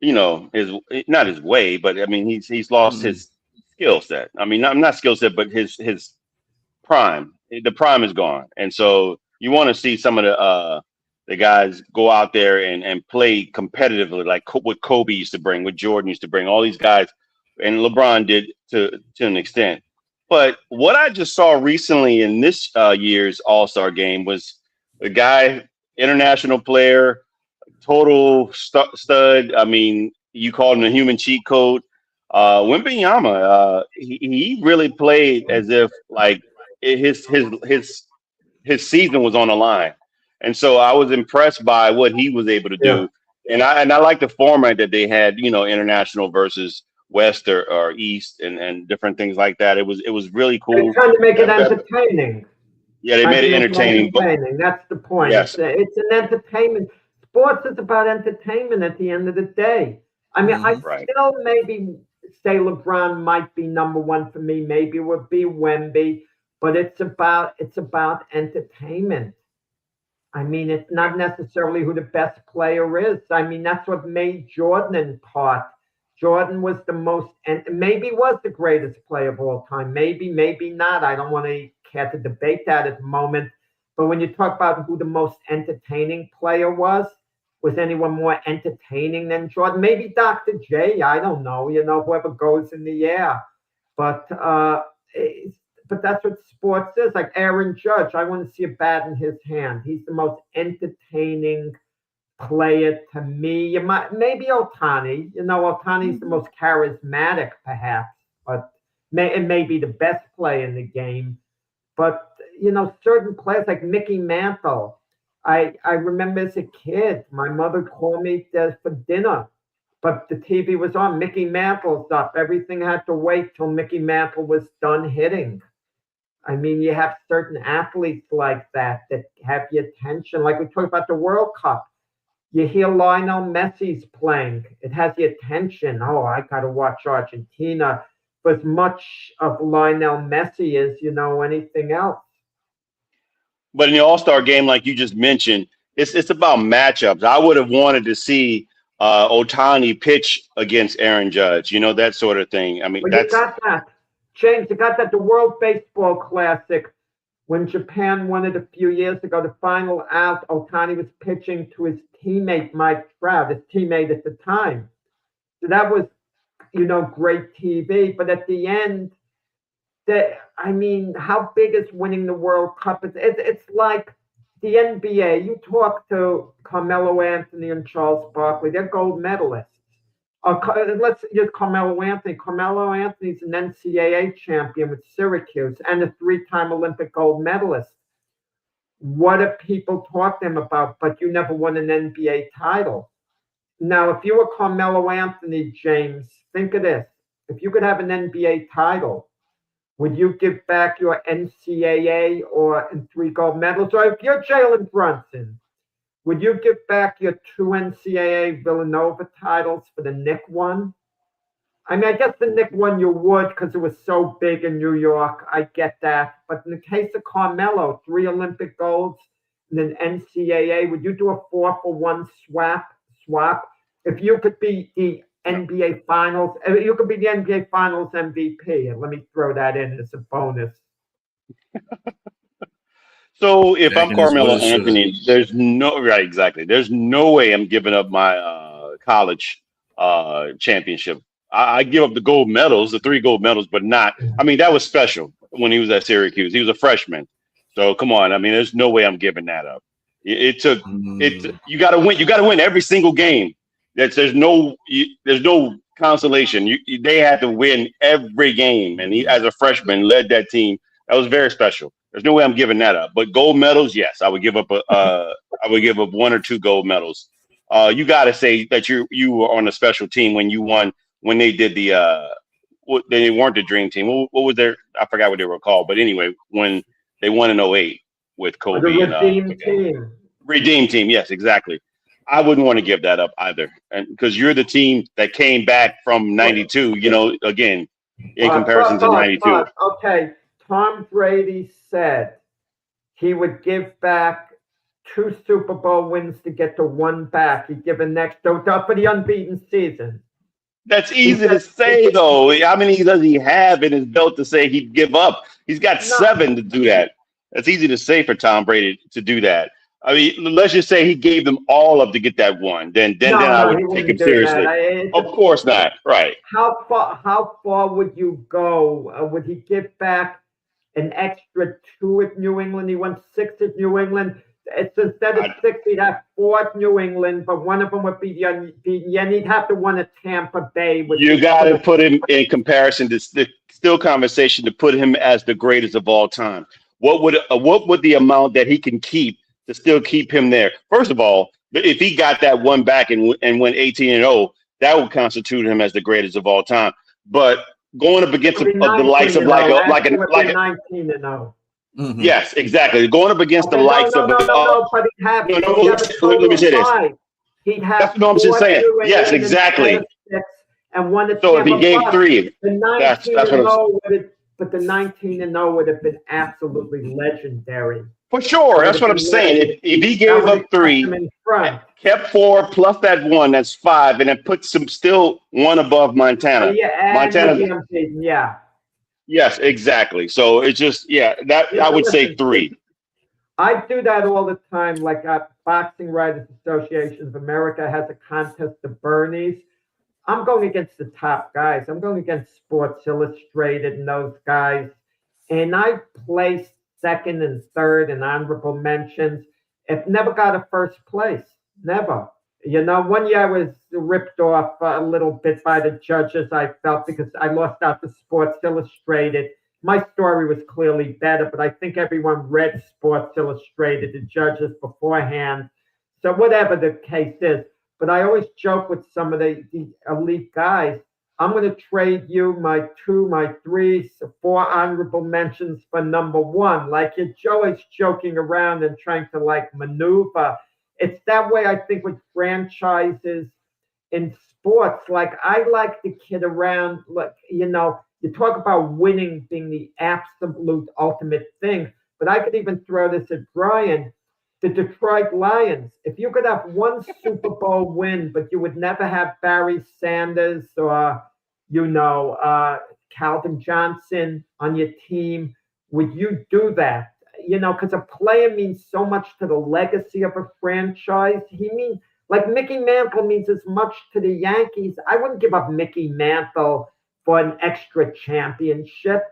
not his way, but I mean he's lost his skill set. I mean, not skill set, but his prime. The prime is gone, and so you want to see some of the guys go out there and play competitively, like what Kobe used to bring, what Jordan used to bring. All these guys, and LeBron did to an extent. But what I just saw recently in this year's All-Star game was a guy, international player, total stud. I mean, you called him a human cheat code. Wembanyama, he really played as if like his season was on the line, and so I was impressed by what he was able to do. Yeah. And I like the format that they had, international versus West or East and different things like that. It was really cool. They're trying to make it entertaining. Yeah, they made it entertaining. That's the point. Yes. It's an entertainment. Sports is about entertainment at the end of the day. I mean, I still maybe say LeBron might be number one for me. Maybe it would be Wemby, but it's about entertainment. I mean, it's not necessarily who the best player is. I mean, that's what made Jordan in part. Jordan was the most, and maybe was the greatest player of all time. Maybe not. I don't want to care to debate that at the moment. But when you talk about who the most entertaining player was anyone more entertaining than Jordan? Maybe Dr. J. I don't know. Whoever goes in the air. But that's what sports is. Like Aaron Judge, I want to see a bat in his hand. He's the most entertaining player to me. Maybe Ohtani. Ohtani's the most charismatic, perhaps, but it may be the best player in the game. But certain players like Mickey Mantle. I remember as a kid, my mother called me there for dinner, but the TV was on. Mickey Mantle's up. Everything had to wait till Mickey Mantle was done hitting. I mean, you have certain athletes like that have your attention. Like we talked about the World Cup. You hear Lionel Messi's playing. It has your attention. Oh, I got to watch Argentina. But as much of Lionel Messi as, anything else. But in the All-Star game, like you just mentioned, it's about matchups. I would have wanted to see Ohtani pitch against Aaron Judge, that sort of thing. I mean, you got that. James, you got that. The World Baseball Classic, when Japan won it a few years ago, the final out, Ohtani was pitching to his teammate, Mike Trout, his teammate at the time. So that was, great TV. But at the end, how big is winning the World Cup? It's like the NBA. You talk to Carmelo Anthony and Charles Barkley, they're gold medalists. Let's use Carmelo Anthony. Carmelo Anthony's an NCAA champion with Syracuse and a 3-time Olympic gold medalist. What do people talk to him about? But you never won an NBA title. Now, if you were Carmelo Anthony, James, think of this. If you could have an NBA title, would you give back your NCAA and 3 gold medals? Or if you're Jalen Brunson, would you give back your 2 NCAA Villanova titles for the Knick one? I mean, I guess the Knick one you would because it was so big in New York. I get that. But in the case of Carmelo, 3 Olympic golds and an NCAA, would you do a 4-for-1 swap? If you could be the NBA Finals, you could be the NBA Finals MVP. And let me throw that in as a bonus. So if I'm Carmelo Anthony, there's no way I'm giving up my college championship. I give up the gold medals, the 3 gold medals, but not. I mean, that was special when he was at Syracuse. He was a freshman. So come on. I mean, there's no way I'm giving that up. It took it. Mm. You got to win. You got to win every single game. There's no consolation. They had to win every game, and he, as a freshman, led that team. That was very special. There's no way I'm giving that up. But gold medals, yes, I would give up. I would give up 1 or 2 gold medals. You got to say that you were on a special team when you won. When they did they weren't the dream team. What was their? I forgot what they were called. But anyway, when they won in 08 with Kobe The and redeemed team. Redeem team, yes, exactly. I wouldn't want to give that up either, and because you're the team that came back from '92. Again, in comparison to '92. Okay, Tom Brady said he would give back 2 Super Bowl wins to get to 1 back. He'd give an extra for the unbeaten season. That's easy to say, though. How many does he have in his belt to say he'd give up? He's got 7 to do that. That's easy to say for Tom Brady to do that. I mean, let's just say he gave them all up to get that 1. Then I would take him seriously. Of course not. Right. How far would you go? Would he give back an extra 2 at New England? He won 6 at New England. It's instead of 6, he'd have 4 at New England, but one of them would be the unbeaten. Yeah, he'd have to win at Tampa Bay. You got to put him in comparison to the still conversation to put him as the greatest of all time. What would the amount that he can keep to still keep him there? First of all, if he got that 1 back and went 18-0, that would constitute him as the greatest of all time. But going up against the likes of like a 19-0. Mm-hmm. Yes, exactly. Going up against the likes of but let me say this. He'd have that's what I'm just saying. Yes, exactly. And one at so if he gave 3, that's what I'm. But the 19-0 would have been absolutely legendary. For sure, that's what I'm saying. If he gave up 3, kept 4 plus that 1, that's 5, and then put still 1 above Montana. Yeah. Yes, exactly. So it's just I would say 3. I do that all the time. Like Boxing Writers Association of America has a contest, the Bernies. I'm going against the top guys. I'm going against Sports Illustrated and those guys. And I placed 2nd and 3rd and honorable mentions. It never got a 1st place. Never. One year I was ripped off a little bit by the judges, I felt, because I lost out to Sports Illustrated. My story was clearly better, but I think everyone read Sports Illustrated, the judges beforehand. So whatever the case is, but I always joke with some of the elite guys, I'm going to trade you my 2, my 3, 4 honorable mentions for number 1. Like you're always joking around and trying to maneuver. It's that way, I think, with franchises in sports. Like I like to kid around, you talk about winning being the absolute ultimate thing, but I could even throw this at Brian. The Detroit Lions, if you could have 1 Super Bowl win, but you would never have Barry Sanders or, Calvin Johnson on your team, would you do that? Because a player means so much to the legacy of a franchise. He means, like Mickey Mantle means as much to the Yankees. I wouldn't give up Mickey Mantle for an extra championship.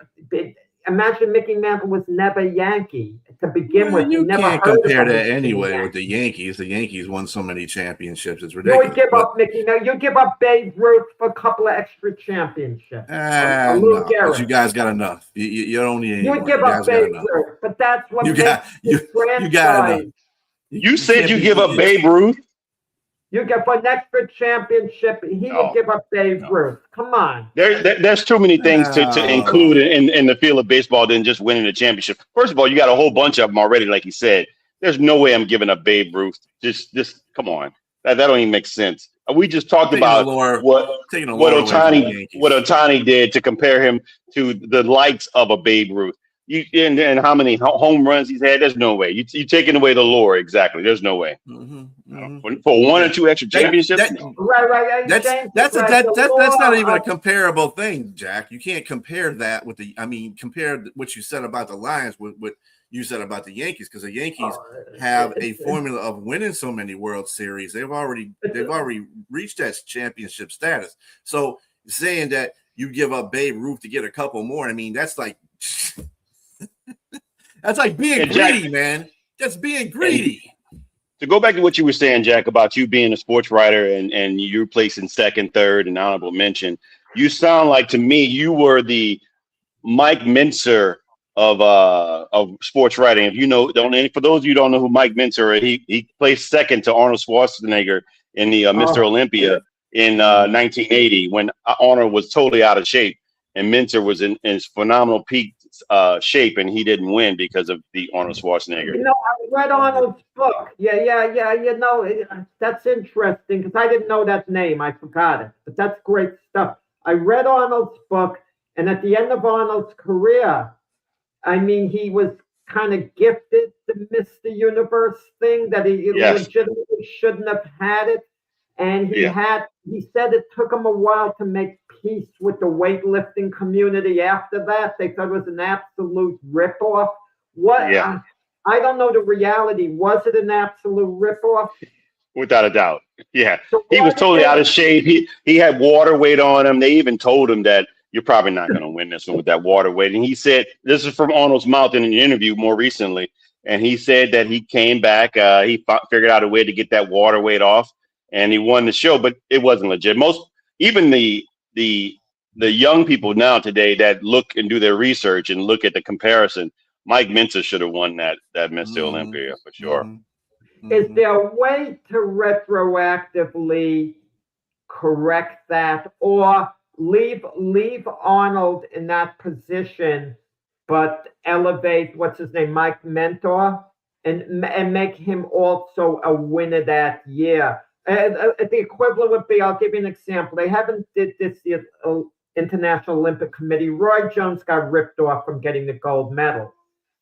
Imagine Mickey Mantle was never a Yankee to begin with. You can't compare that anyway with the Yankees. The Yankees won so many championships. It's ridiculous. You would give up Mickey. No, you give up Babe Ruth for a couple of extra championships. No, but you guys got enough. You don't need any. You would give up Babe Ruth, but that's what you got enough. You said you give up Babe Ruth. You get for an extra championship, he would give up Babe Ruth. Come on. There's too many things to include in the field of baseball than just winning a championship. First of all, you got a whole bunch of them already, like you said. There's no way I'm giving up Babe Ruth. Just come on. That don't even make sense. We just talked about what Ohtani did to compare him to the likes of a Babe Ruth. And how many home runs he's had? There's no way. You're taking away the lore. Exactly. There's no way. For 1 or 2 extra championships. Right. That's not even a comparable thing, Jack. You can't compare that with compare what you said about the Lions with what you said about the Yankees, because the Yankees have a formula of winning so many World Series. They've already reached that championship status. So saying that you give up Babe Ruth to get a couple more, that's like. That's like being And Jack- greedy, man. That's being greedy. To go back to what you were saying, Jack, about you being a sports writer and you placing second, third, and honorable mention, you sound like to me you were the Mike Mincer of sports writing. If you know, for those of you who don't know who Mike Mincer is, he placed second to Arnold Schwarzenegger in the Mr. Olympia in 1980 when Arnold was totally out of shape, and Mincer was in his phenomenal peak shape, and he didn't win because of the Arnold Schwarzenegger. You know, I read Arnold's book. Yeah. You know, that's interesting because I didn't know that name. I forgot it, but that's great stuff. I read Arnold's book, and at the end of Arnold's career, I mean, he was kind of gifted the Mr. Universe thing that he legitimately shouldn't have had it. And he said it took him a while to make peace with the weightlifting community after that. They thought it was an absolute ripoff. I don't know the reality. Was it an absolute ripoff? Without a doubt. Yeah. So he was totally out of shape. He had water weight on him. They even told him that you're probably not going to win this one with that water weight. And he said, this is from Arnold's mouth in an interview more recently. And he said that he came back. He figured out a way to get that water weight off, and he won the show, but it wasn't legit. Even the young people now today that look and do their research and look at the comparison, Mike Mincer should have won that Mr. Olympia for sure. Is there a way to retroactively correct that, or leave Arnold in that position, but elevate Mike Mentor, and make him also a winner that year? The equivalent would be, I'll give you an example. They haven't did this the International Olympic Committee. Roy Jones got ripped off from getting the gold medal.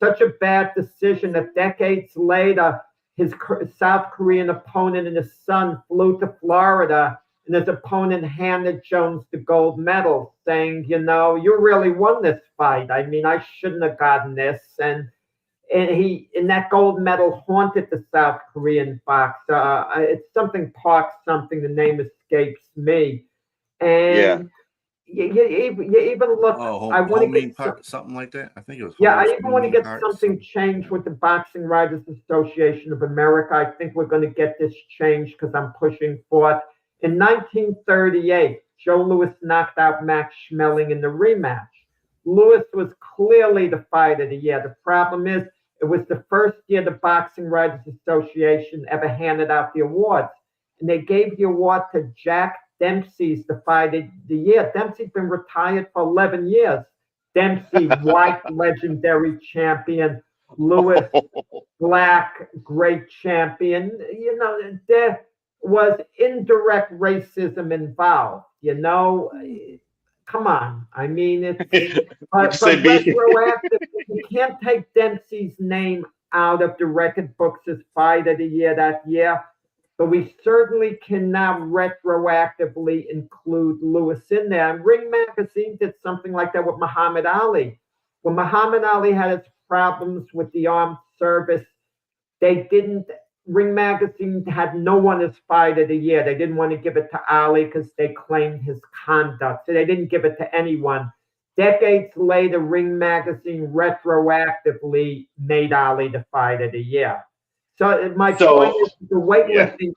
Such a bad decision that decades later, his South Korean opponent and his son flew to Florida, and his opponent handed Jones the gold medal, saying, you know, you really won this fight. I mean, I shouldn't have gotten this. And that gold medal haunted the South Korean boxer. It's something Park something. The name escapes me. And you even look. I want to get something like that. I think it was. I even want to get something changed with the Boxing Writers Association of America. I think we're going to get this changed because I'm pushing for it. In 1938, Joe Louis knocked out Max Schmeling in the rematch. Louis was clearly the fight of the year. The problem is, it was the first year the Boxing Writers Association ever handed out the awards. And they gave the award to Jack Dempsey's the fight of the year. Dempsey's been retired for 11 years. Dempsey, white legendary champion. Louis, black, great champion. You know, there was indirect racism involved. You know, come on. I mean, it's but retroactive. You can't take Dempsey's name out of the record books as fight of the year that year. But we certainly can now retroactively include Louis in there. And Ring Magazine did something like that with Muhammad Ali. When Muhammad Ali had his problems with the armed service, Ring Magazine had no one as fight of the year. They didn't want to give it to Ali because they claimed his conduct. So they didn't give it to anyone. Decades later, Ring Magazine retroactively made Ali the fight of the year. So my point is the weightlifting,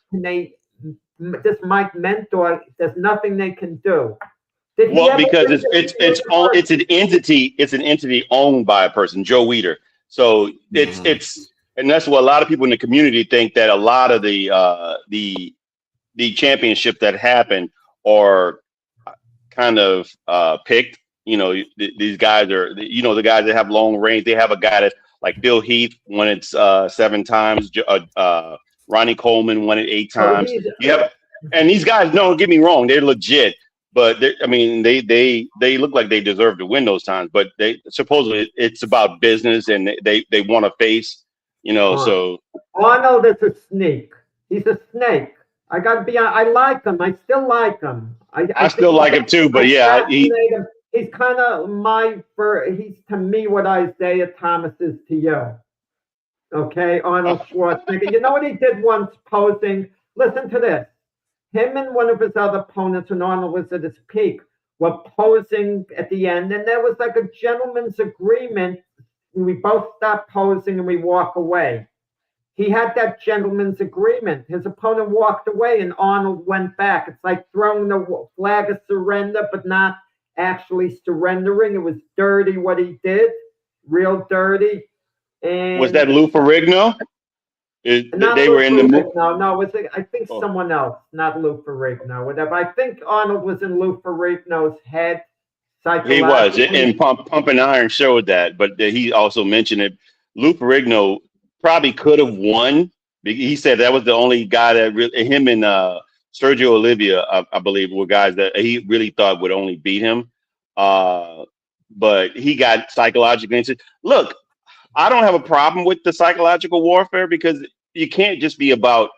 this Mike Mentor, there's nothing they can do. Because it's an entity owned by a person, Joe Weider. So it's and that's what a lot of people in the community think, that a lot of the championships that happen are kind of picked. You know, these guys are, the guys that have long range. They have a guy that's like Phil Heath won it 7 times. Ronnie Coleman won it 8 times. And these guys, don't get me wrong, they're legit. But they look like they deserve to win those times. But they supposedly it's about business, and they want to face, So Arnold is a snake. He's a snake. I got to be honest. I like him. I still like him. I still like him too. But he's kind of he's to me what Isaiah Thomas is to you. Okay, Arnold Schwarzenegger. You know what he did once posing? Listen to this. Him and one of his other opponents, when Arnold was at his peak, were posing at the end, and there was like a gentleman's agreement we both stop posing and we walk away. He had that gentleman's agreement. His opponent walked away and Arnold went back. It's like throwing the flag of surrender, but not actually surrendering. It was dirty what he did, real dirty. And Was that Lou Ferrigno? They were in the movie. No, it was, I think, someone else, not Lou Ferrigno, whatever. I think Arnold was in Lou Ferrigno's head. He was, and Pumping Iron showed that, but he also mentioned it. Lou Ferrigno probably could have won. He said that was the only guy that really, him and Sergio Oliva, I believe, were guys that he really thought would only beat him. But he got psychologically into. Look, I don't have a problem with the psychological warfare because you can't just be about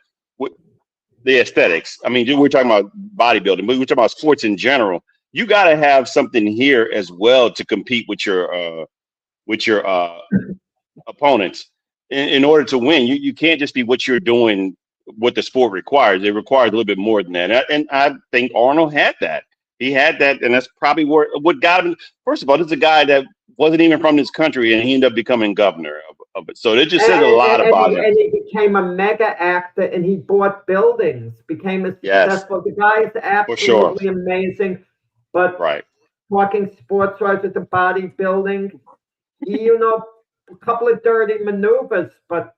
the aesthetics. I mean, we're talking about bodybuilding, but we're talking about sports in general. You got to have something here as well to compete with your opponents in order to win. You can't just be what you're doing, what the sport requires. It requires a little bit more than that. And I think Arnold had that. He had that, and that's probably what got him. First of all, this is a guy that wasn't even from this country, and he ended up becoming governor of it. So it just says a lot about him. And he became a mega actor, and he bought buildings, became a successful. The guy is absolutely amazing. But talking sports wise with the bodybuilding, a couple of dirty maneuvers, but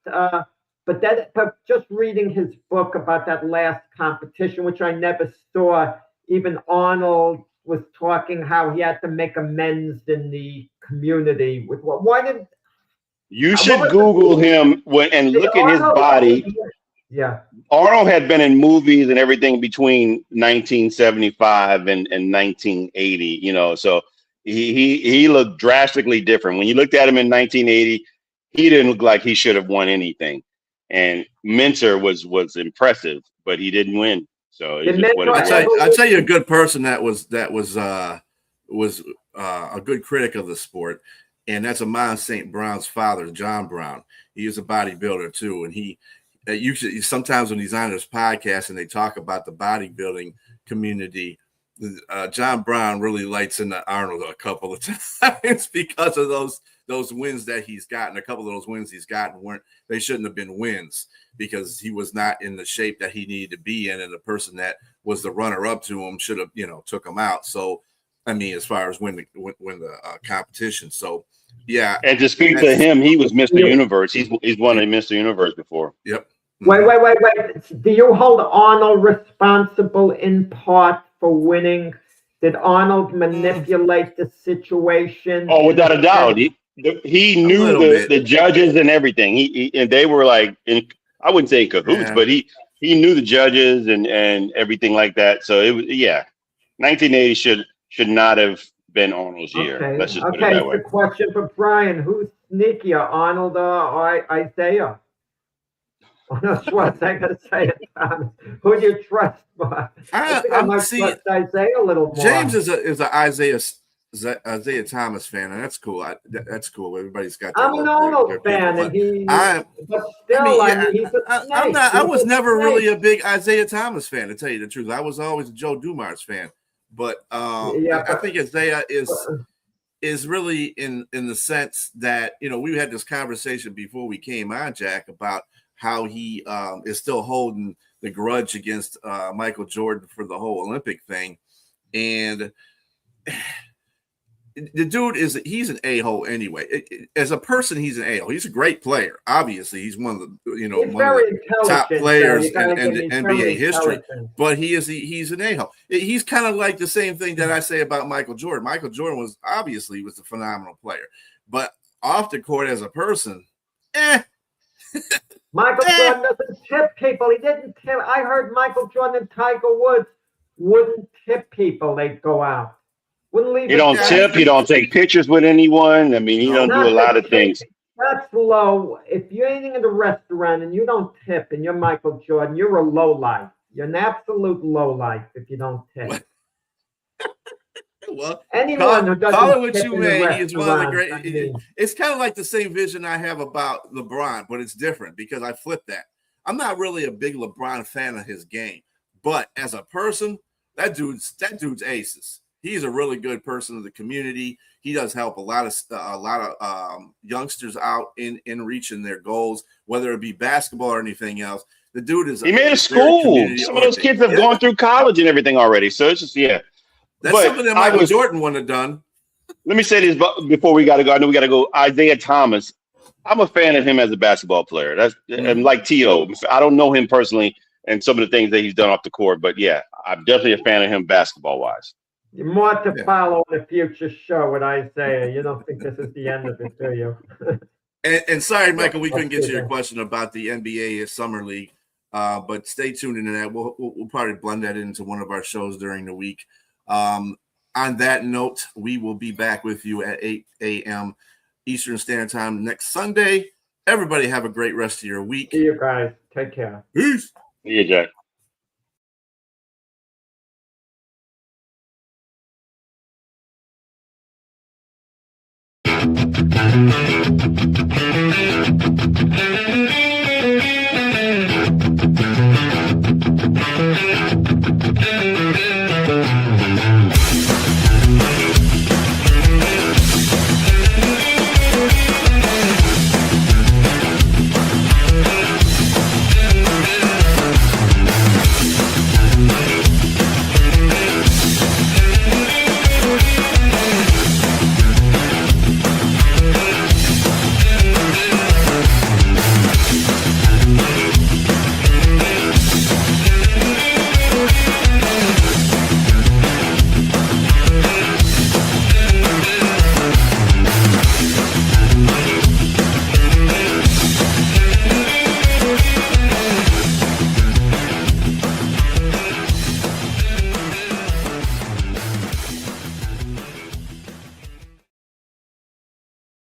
just reading his book about that last competition, which I never saw. Even Arnold was talking how he had to make amends in the community with what? Why did you should Google him and look at his body? Yeah, Arnold had been in movies and everything between 1975 and 1980. So he looked drastically different. When you looked at him in 1980, he didn't look like he should have won anything. And Minter was impressive, but he didn't win. So I'll tell you a good person that was a good critic of the sport, and that's Amon St. Brown's father, John Brown. He is a bodybuilder too, and he usually sometimes when he's on his podcast and they talk about the bodybuilding community, John Brown really lights into Arnold a couple of times because of those wins that he's gotten. A couple of those wins he's gotten they shouldn't have been wins because he was not in the shape that he needed to be in, and the person that was the runner up to him should have took him out. So I mean, as far as win the competition. So yeah. And to speak to him, he was Mr. Universe. He's won a Mr. Universe before. Yep. Wait. Do you hold Arnold responsible in part for winning? Did Arnold manipulate the situation? Oh, without a doubt. He knew the judges and everything. And they were like, I wouldn't say in cahoots, but he knew the judges and everything like that. So it was 1980 should not have been Arnold's year. Okay. Let's just put it that way. The question for Brian: who's sneakier, Arnold or Isaiah? I'm not sure what I gotta say it, Thomas. Who do you trust more? I might trust Isaiah a little more. James is an Isaiah Thomas fan, and that's cool. That's cool. Everybody's got. I'm an Arnold fan, and he's a snake. I was never really a big Isaiah Thomas fan, to tell you the truth. I was always a Joe Dumars fan, but I think Isaiah is really in the sense that we had this conversation before we came on, Jack, about how he is still holding the grudge against Michael Jordan for the whole Olympic thing. And the dude he's an a-hole anyway. As a person, he's an a-hole. He's a great player. Obviously, he's one of the top players in NBA history. But he's an a-hole. He's kind of like the same thing that I say about Michael Jordan. Michael Jordan was a phenomenal player. But off the court as a person, Michael Jordan doesn't tip people. He didn't tip. I heard Michael Jordan and Tiger Woods wouldn't tip people. They'd go out. Wouldn't leave. You don't tip. You don't take pictures with anyone. I mean, you don't do a lot of things. That's low. If you're eating at a restaurant and you don't tip and you're Michael Jordan, you're a low life. You're an absolute low life if you don't tip. Well, anyone who doesn't call it what you may. He is one of the great. It's kind of like the same vision I have about LeBron, but it's different because I flipped that. I'm not really a big LeBron fan of his game, but as a person, that dude's aces. He's a really good person of the community. He does help a lot of youngsters out in reaching their goals, whether it be basketball or anything else. The dude is he made a school. Some of those kids have gone through college and everything already. So it's just That's but something that Michael Jordan wouldn't have done. Let me say this before we got to go. I know we got to go. Isaiah Thomas. I'm a fan of him as a basketball player. And like T.O. I don't know him personally and some of the things that he's done off the court, but yeah, I'm definitely a fan of him basketball wise. More to follow in a future show with Isaiah. You don't think this is the end of it, do you? and sorry, Michael, we couldn't get to your question about the NBA Summer League, but stay tuned into that. We'll probably blend that into one of our shows during the week. On that note, we will be back with you at 8 a.m. Eastern Standard Time next Sunday. Everybody have a great rest of your week. See you guys. Take care. Peace. See you, Jack.